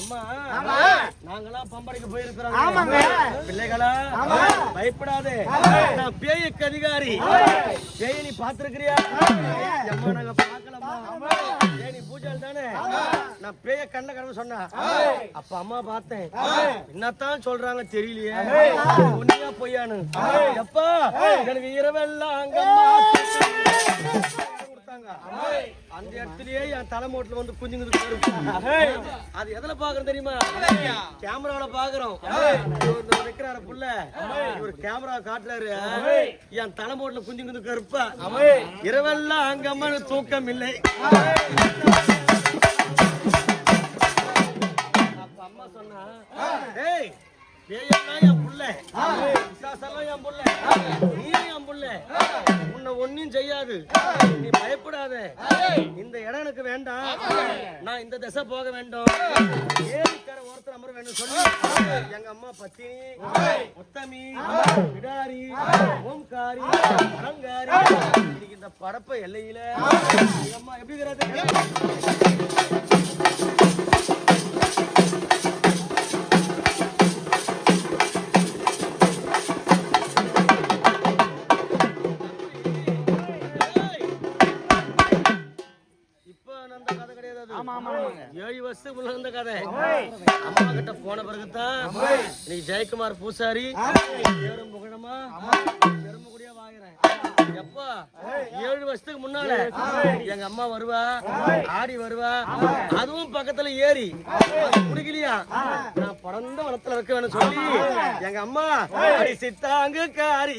அம்மா நாங்கெல்லாம் பம்பரைக்கு போயிருக்கிறோம் பிள்ளைகளா பயப்படாதே நான் பேய்க்கு அதிகாரி பேய் நீ பாத்துருக்கிறியா அம்மா நாங்க பாக்கலாமா நீ பூஜால் தானே நான் பேய கண்ண கடமை சொன்னா அப்ப அம்மா பார்த்தேன் என்னத்தான் சொல்றாங்க தெரியலையே உண்மையா பொய்யானு எப்பா எனக்கு இரவெல்லாம் அங்கம்மா அந்த இடத்துலயே என் தலைமோட்டில் வந்து குஞ்சுங்க அது எதுல பாக்குறோம் தெரியுமா கேமரால பாக்குறோம் வைக்கிறார புள்ள ஒரு கேமரா காட்டுறாரு என் தலைமோட்டில் குஞ்சுங்க கருப்பா இரவெல்லாம் அங்க அம்மா தூக்கம் இல்லை அப்ப அம்மா சொன்னா ஏய் என் புள்ள என் புள்ள நீ என் புள்ள உன்னை ஒன்னும் செய்யாது நீ பயப்படாத இந்த இடம் எனக்கு வேண்டாம் நான் இந்த திசை போக வேண்டும் ஏரிக்கரை ஒருத்தர் அமர வேண்டும் சொல்லி எங்க அம்மா பத்தினி உத்தமி விடாரி ஓம்காரி அலங்காரி இந்த படப்ப எல்லையில எங்க அம்மா எப்படி கதை அம்மா கிட்ட போன பிறகுதான் நீ ஜெயக்குமார் பூசாரி புகழமா பெருமகுடியா வாங்குறேன் எப்பா 7 வருஷத்துக்கு முன்னால எங்க அம்மா வருவா ஆடி வருவா அதுவும் பக்கத்துல ஏறி குடிக்கலையா நான் படர்ந்த வனத்துல இருக்க வேணும் சொல்லி எங்க அம்மா சித்தாங்கு காரி